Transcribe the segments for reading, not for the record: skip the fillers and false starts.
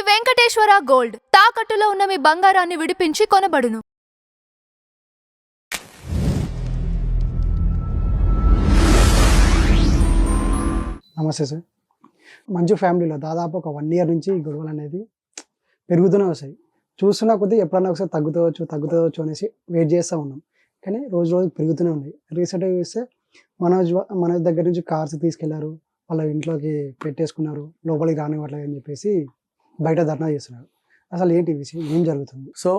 Venkateswara gold తాకట్టులో ఉన్న మీ బంగారాన్ని విడిపించి కొనబడును. నమస్తే సార్. మంచు ఫ్యామిలీలో దాదాపు ఒక 1 ఇయర్ నుంచి గొడవలు అనేది పెరుగుతూనే వస్తాయి. చూస్తున్నా కొద్దీ ఎప్పుడన్నా ఒకసారి తగ్గుతవచ్చు అనేసి వెయిట్ చేస్తూ ఉన్నాం. కానీ రోజు రోజు పెరుగుతూనే ఉన్నాయి. రీసెంట్గా చూస్తే మనోజ్ దగ్గర నుంచి కార్స్ తీసుకెళ్లారు, వాళ్ళ ఇంట్లోకి పెట్టేసుకున్నారు, లోపలికి రానివ్వట్లేదు అని చెప్పేసి బయట ధర్నా చేస్తున్నారు. అసలు ఏంటి విషయం, ఏం జరుగుతుంది? సో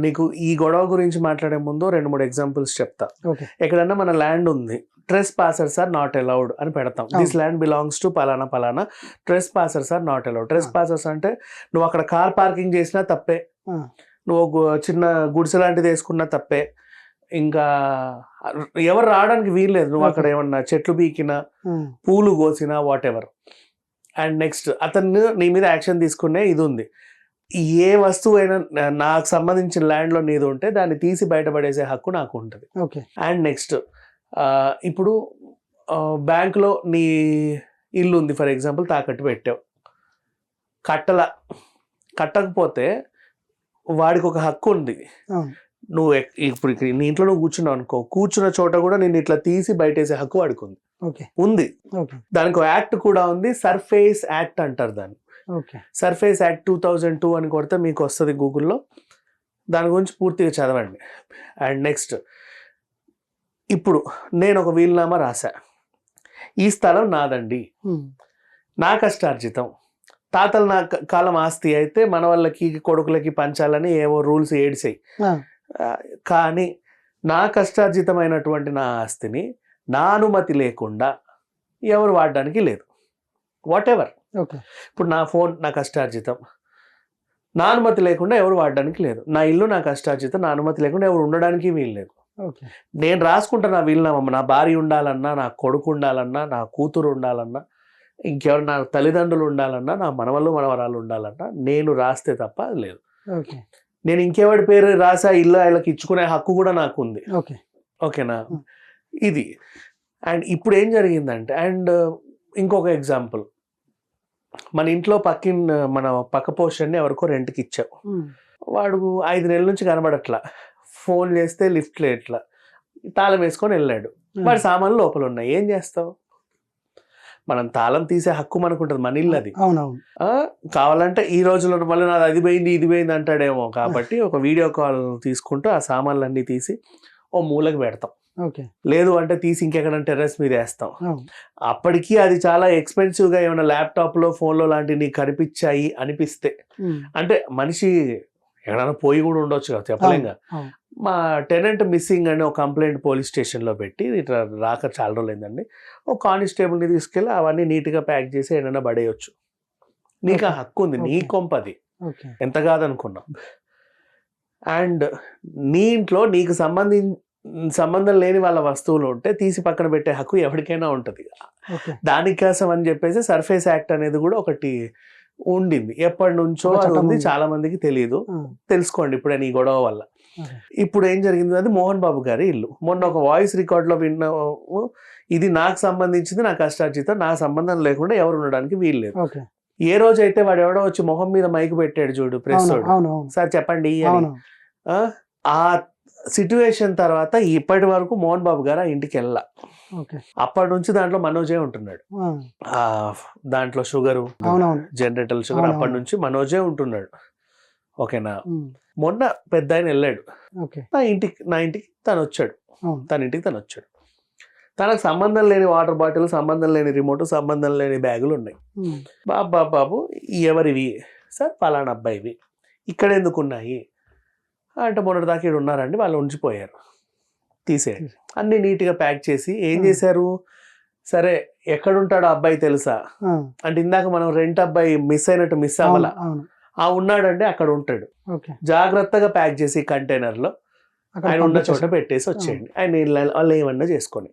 నీకు ఈ గొడవ గురించి మాట్లాడే ముందు 2-3 ఎగ్జాంపుల్స్ చెప్తా. ఓకే. ఎక్కడన్నా మన ల్యాండ్ ఉంది, trespassers are not allowed అని పెడతాం. దిస్ ల్యాండ్ బిలాంగ్స్ టు పలానా పలానా, trespassers are not allowed. Trespassers అంటే నువ్వు అక్కడ కార్ పార్కింగ్ చేసినా తప్పే, నువ్వు చిన్న గుడిసె లాంటిది వేసుకున్నా తప్పే, ఇంకా ఎవరు రావడానికి వీల్లేదు. నువ్వు అక్కడ ఏమన్నా చెట్లు బీకినా, పూలు కోసినా, వాట్ ఎవర్. అండ్ నెక్స్ట్ అతను నీ మీద యాక్షన్ తీసుకునే ఇది ఉంది. ఏ వస్తువు అయినా నాకు సంబంధించిన ల్యాండ్లో నీది ఉంటే దాన్ని తీసి బయటపడేసే హక్కు నాకు ఉంటుంది. అండ్ నెక్స్ట్ ఇప్పుడు బ్యాంకులో నీ ఇల్లు ఉంది ఫర్ ఎగ్జాంపుల్, తాకట్టు పెట్టావు, కట్టకపోతే వాడికి ఒక హక్కు ఉంది. నువ్వు ఇప్పుడు నీ ఇంట్లో నువ్వు కూర్చున్నావు అనుకో, కూర్చున్న చోట కూడా నేను ఇట్లా తీసి బయటేసే హక్కు వాడికి ఉంది. దానికి ఒక యాక్ట్ కూడా ఉంది, సర్ఫేస్ యాక్ట్ అంటారు దాన్ని. సర్ఫేస్ యాక్ట్ 2002 అని కొడితే మీకు వస్తుంది గూగుల్లో, దాని గురించి పూర్తిగా చదవండి. అండ్ నెక్స్ట్ ఇప్పుడు నేను ఒక వీలునామా రాశా, ఈ స్థలం నాదండి, నా కష్టార్జితం, తాతల నా కాలం ఆస్తి అయితే మన వాళ్ళకి కొడుకులకి పంచాలని ఏవో రూల్స్ ఏడిసాయి. కానీ నా కష్టార్జితమైనటువంటి నా ఆస్తిని నా అనుమతి లేకుండా ఎవరు వాడడానికి లేదు. What ever. ఇప్పుడు నా ఫోన్ నా కష్టార్జితం, నా అనుమతి లేకుండా ఎవరు వాడడానికి లేదు. నా ఇల్లు నా కష్టార్జితం, నా అనుమతి లేకుండా ఎవరు ఉండడానికి వీలు లేదు. నేను రాసుకుంటా నా వీలునామా, నా భార్య ఉండాలన్నా, నా కొడుకు ఉండాలన్నా, నా కూతురు ఉండాలన్నా, ఇంకెవరు నా తల్లిదండ్రులు ఉండాలన్నా, నా మనవరాలు ఉండాలన్నా నేను రాస్తే తప్ప లేదు. నేను ఇంకెవరి పేరు రాసా ఇల్లు వాళ్ళకి ఇచ్చుకునే హక్కు కూడా నాకు ఉంది. ఓకేనా, ఇది. అండ్ ఇప్పుడు ఏం జరిగిందంటే, అండ్ ఇంకొక ఎగ్జాంపుల్, మన ఇంట్లో మన పక్క పోర్షన్ని ఎవరికో రెంట్కి ఇచ్చావు, వాడు 5 నెలల నుంచి కనబడట్లా, ఫోన్ చేస్తే లిఫ్ట్ లేట్లా, తాళం వేసుకొని వెళ్ళాడు, వాడి సామాన్లు లోపల ఉన్నాయి, ఏం చేస్తావు? మనం తాళం తీసే హక్కు మనకు ఉంటుంది, మన ఇల్లు అది. కావాలంటే ఈ రోజుల్లో మళ్ళీ నాది అది పోయింది ఇది పోయింది అంటాడేమో, కాబట్టి ఒక వీడియో కాల్ తీసుకుంటూ ఆ సామాన్లన్నీ తీసి ఓ మూలకు పెడతాం. లేదు అంటే తీసి ఇంకెక్కడంటే టెర్రస్ మీద వేస్తాం. అప్పటికీ అది చాలా ఎక్స్పెన్సివ్గా ఏమైనా ల్యాప్టాప్లో ఫోన్లో లాంటివి నీకు కనిపించాయి అనిపిస్తే, అంటే మనిషి ఎక్కడైనా పోయి కూడా ఉండొచ్చు కదా, చెప్పలేంగా. మా టెనెంట్ మిస్సింగ్ అని ఒక కంప్లైంట్ పోలీస్ స్టేషన్లో పెట్టి, ఇట్లా రాక చాలా రోజులు అయిందండి, ఒక కానిస్టేబుల్ని తీసుకెళ్ళి అవన్నీ నీట్గా ప్యాక్ చేసి ఏదైనా పడేయచ్చు. నీకు ఆ హక్కు ఉంది, నీ కొంపది, ఎంత కాదనుకున్నాం. అండ్ నీ ఇంట్లో నీకు సంబంధం లేని వాళ్ళ వస్తువులు ఉంటే తీసి పక్కన పెట్టే హక్కు ఎవరికైనా ఉంటుంది. దానికోసం అని చెప్పేసి సర్ఫేస్ యాక్ట్ అనేది కూడా ఒకటి ఉండింది, ఎప్పటి నుంచో అది ఉంది, చాలా మందికి తెలియదు, తెలుసుకోండి ఇప్పుడు ఈ గొడవ వల్ల. ఇప్పుడు ఏం జరిగింది, అది మోహన్ బాబు గారి ఇల్లు. మొన్న ఒక వాయిస్ రికార్డ్లో విన్నాము, ఇది నాకు సంబంధించింది, నా కష్టార్జితం, నా సంబంధం లేకుండా ఎవరు ఉండడానికి వీలు లేదు. ఏ రోజైతే వాడు ఎవడో వచ్చి మొహం మీద మైక్ పెట్టాడు చూడు, ప్రెస్ సార్ చెప్పండి అని, ఆ సిట్యువేషన్ తర్వాత ఇప్పటి వరకు మోహన్ బాబు గారు ఆ ఇంటికి వెళ్ళా. అప్పటి నుంచి దాంట్లో మనోజే ఉంటున్నాడు, దాంట్లో షుగరు, జనరేటర్ షుగర్, అప్పటి నుంచి మనోజే ఉంటున్నాడు. ఓకేనా, మొన్న పెద్ద ఆయన వెళ్ళాడు, నా ఇంటికి తను వచ్చాడు, తనకు సంబంధం లేని వాటర్ బాటిల్, సంబంధం లేని రిమోట్, సంబంధం లేని బ్యాగులు ఉన్నాయి. బాబు ఎవరివి సార్? పలానా అబ్బాయివి. ఇక్కడ ఎందుకు ఉన్నాయి అంటే, మొన్నటి దాకా ఇక్కడ ఉన్నారండి, వాళ్ళు ఉంచిపోయారు, తీసేయండి. అన్ని నీట్గా ప్యాక్ చేసి ఏం చేశారు, సరే ఎక్కడుంటాడో అబ్బాయి తెలుసా అంటే, ఇందాక మనం రెంట్ అబ్బాయి మిస్ అయినట్టు మిస్ అవ్వాలా, ఉన్నాడంటే అక్కడ ఉంటాడు, జాగ్రత్తగా ప్యాక్ చేసి కంటైనర్లో ఆయన ఉన్న చోట పెట్టేసి వచ్చేయండి, ఆయన వాళ్ళు ఏమన్నా చేసుకొని.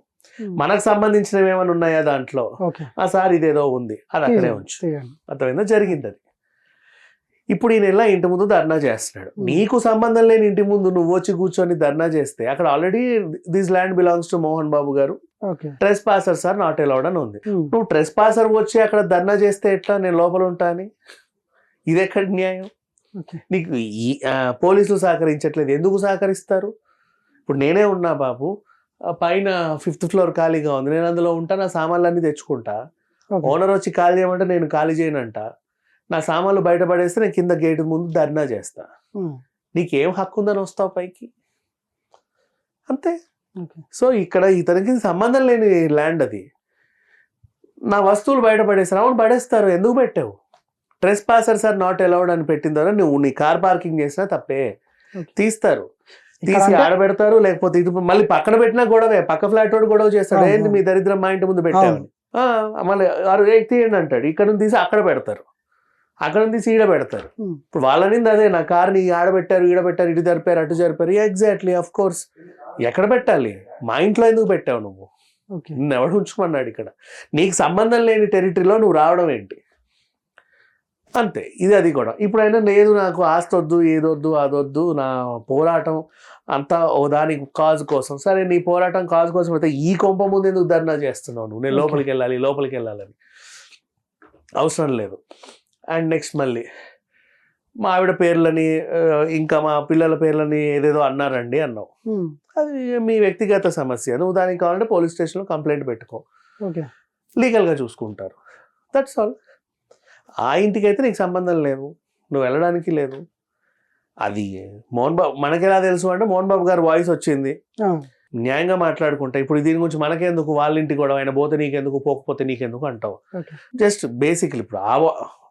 మనకు సంబంధించినవి ఏమైనా ఉన్నాయా దాంట్లో, సార్ ఇదేదో ఉంది, అది అక్కడే ఉంచు, అర్థమైందా, జరిగింది అది. ఇప్పుడు ఈయన ఇలా ఇంటి ముందు ధర్నా చేస్తున్నాడు, నీకు సంబంధం లేని ఇంటి ముందు నువ్వు వచ్చి కూర్చొని ధర్నా చేస్తే, అక్కడ already this land belongs to Mohan Babu garu, trespassers are not allowed అని ఉంది. నువ్వు ట్రెస్ పాసర్ వచ్చి అక్కడ ధర్నా చేస్తే ఎట్లా, నేను లోపల ఉంటా అని ఇది ఎక్కడ న్యాయం? ఓకే. నీకు పోలీసులు సహకరించట్లేదు, ఎందుకు సహకరిస్తారు? ఇప్పుడు నేనే ఉన్నా బాబు, పైన 5th ఫ్లోర్ ఖాళీగా ఉంది, నేను అందులో ఉంటా, నా సామాన్లన్నీ తెచ్చుకుంటా. ఓకే. ఓనర్ వచ్చి ఖాళీ చేయమంటే నేను ఖాళీ చేయనంట. నా సామాన్లు బయట పడేస్తే నేను కింద గేట్ ముందు ధర్నా చేస్తా. నీకేం హక్కు ఉందని వస్తావు పైకి? అంతే. ఓకే. సో ఇక్కడ ఇతనికి సంబంధం లేని ల్యాండ్ అది. నా వస్తువులు బయట పడేస్తారు, అవును పడేస్తారు, ఎందుకు పెట్టావు? ట్రెస్ పాసర్స్ ఆర్ నాట్ అలౌడ్ అని పెట్టిన తర్వాత నువ్వు నీ కార్ పార్కింగ్ చేసినా తప్పే. తీస్తారు, తీసి ఆడబెడతారు, లేకపోతే ఇటు మళ్ళీ పక్కన పెట్టినా గొడవే. పక్క ఫ్లాట్ వాడు గొడవ చేస్తాడు, ఏంటి మీ దరిద్రం మా ఇంటి ముందు పెట్టామని. మళ్ళీ తీయండి అంటాడు, ఇక్కడ నుంచి తీసి అక్కడ పెడతారు, అక్కడ నుంచి తీసి ఈడ పెడతారు. ఇప్పుడు వాళ్ళని అదే, నా కార్ని ఆడబెట్టారు, ఈడబెట్టారు, ఇటు జరిపారు, అటు జరిపారు. Exactly, of course. ఎక్కడ పెట్టాలి? మా ఇంట్లో ఎందుకు పెట్టావు నువ్వు? నిన్ను ఎవడు ఉంచుకున్నాడు ఇక్కడ? నీకు సంబంధం లేని టెరిటరీలో నువ్వు రావడం ఏంటి? అంతే. ఇది అది కూడా. ఇప్పుడైనా లేదు నాకు ఆస్తి వద్దు, ఏదొద్దు అదొద్దు, నా పోరాటం అంతా ఓ దానికి కాజ్ కోసం. సరే, నీ పోరాటం కాజ్ కోసం అయితే ఈ కొంప ముందు ఎందుకు ధర్నా చేస్తున్నావు నువ్వు? నేను లోపలికి వెళ్ళాలని అవసరం లేదు. అండ్ నెక్స్ట్ మళ్ళీ మా ఆవిడ పేర్లని ఇంకా మా పిల్లల పేర్లని ఏదేదో అన్నారండి అన్నావు. అది మీ వ్యక్తిగత సమస్య, నువ్వు దానికి కావాలంటే పోలీస్ స్టేషన్లో కంప్లైంట్ పెట్టుకో, లీగల్గా చూసుకుంటారు. That's all. ఆ ఇంటికి అయితే నీకు సంబంధం లేదు, నువ్వు వెళ్ళడానికి లేదు. అది మోహన్ బాబు మనకి ఎలా తెలుసు అంటే, మోహన్ బాబు గారి వాయిస్ వచ్చింది, న్యాయంగా మాట్లాడుకుంటా. ఇప్పుడు దీని గురించి మనకెందుకు, వాళ్ళ ఇంటికి కూడా ఆయన పోతే నీకెందుకు, పోకపోతే నీకెందుకు అంటావు. జస్ట్ బేసిక్లీ ఇప్పుడు ఆ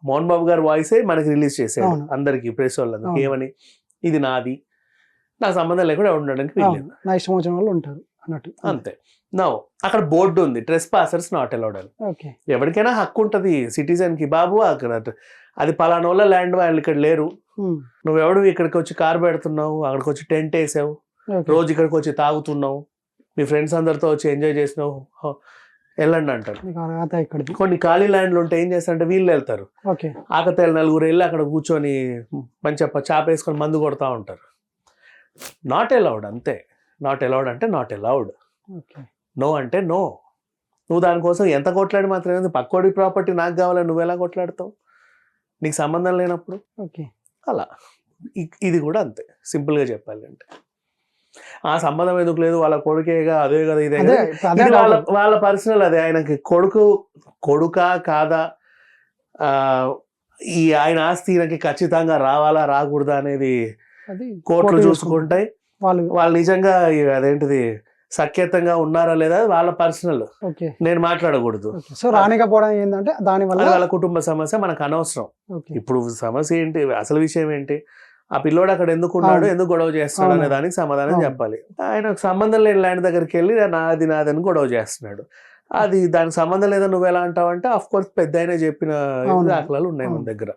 మోహన్ బాబు గారి వాయిసే మనకి రిలీజ్ చేసాడు అందరికి, ప్రెస్ వాళ్ళందరికి. ఏమని? ఇది నాది, నాకు సంబంధం లేకుండా ఉండడానికి వీల్లేదు, నా ఇష్టం వచ్చిన వాళ్ళు ఉంటారు అన్నట్టు. అంతే. నా అక్కడ బోర్డు ఉంది, ట్రెస్ పాసర్స్ నాట్ అలౌడ్ అని. ఎవరికైనా హక్కు ఉంటుంది సిటిజన్ కి. బాబు అక్కడ అది పలానా వాళ్ళ ల్యాండ్, వాళ్ళు ఇక్కడ లేరు, నువ్వెవడు ఇక్కడికి వచ్చి కార్ పెడుతున్నావు, అక్కడికి వచ్చి టెంట్ వేసావు, రోజు ఇక్కడికి వచ్చి తాగుతున్నావు, మీ ఫ్రెండ్స్ అందరితో వచ్చి ఎంజాయ్ చేసినావు, వెళ్ళండి అంటారు. కొన్ని ఖాళీ ల్యాండ్లు ఉంటే ఏం చేస్తారంటే వీళ్ళు వెళ్తారు, ఆకతాయిలు నలుగురు వెళ్ళి అక్కడ కూర్చొని మంచిగా చాపేసుకొని మందు కొడతా ఉంటారు. నాట్ అలౌడ్, అంతే. నాట్ అలౌడ్ అంటే నాట్ అలౌడ్. నో అంటే నో. నువ్వు దానికోసం ఎంత కొట్లాడి మాత్రమే, పక్కోడి ప్రాపర్టీ నాకు కావాలని నువ్వు ఎలా కొట్లాడతావు? నీకు సంబంధం లేనప్పుడు. అలా ఇది కూడా అంతే, సింపుల్గా చెప్పాలి అంటే. ఆ సంబంధం ఎందుకు లేదు, వాళ్ళ కొడుకేగా, అదే కదా, ఇదే కదా, వాళ్ళ పర్సనల్. అదే ఆయనకి కొడుకా కాదా, ఈ ఆయన ఆస్తి ఈయనకి ఖచ్చితంగా రావాలా రాకూడదా అనేది కోర్టులు చూసుకుంటాయి. వాళ్ళు నిజంగా అదేంటిది సఖ్యతంగా ఉన్నారా లేదా వాళ్ళ పర్సనల్, నేను మాట్లాడకూడదు. సో రానికపోవడం ఏంటంటే దానివల్ల వాళ్ళ కుటుంబ సమస్య, మనకు అనవసరం. ఇప్పుడు సమస్య ఏంటి, అసలు విషయం ఏంటి, ఆ పిల్లోడు అక్కడ ఎందుకు ఉన్నాడు, ఎందుకు గొడవ చేస్తున్నాడు అనే దానికి సమాధానం చెప్పాలి. ఆయనకు సంబంధం లేని ల్యాండ్ దగ్గరికి వెళ్ళి నాది నాదని గొడవ చేస్తున్నాడు. అది దానికి సంబంధం లేదని నువ్వు ఎలా అంటావు అంటే, ఆఫ్ కోర్స్ పెద్ద ఆయన చెప్పిన దాఖలాలు ఉన్నాయి మన దగ్గర.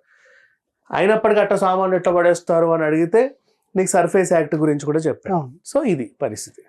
అయినప్పటికీ అట్ట సామాన్లు ఎట్లా పడేస్తారు అని అడిగితే నీకు సర్ఫేస్ యాక్ట్ గురించి కూడా చెప్పాను. సో ఇది పరిస్థితి.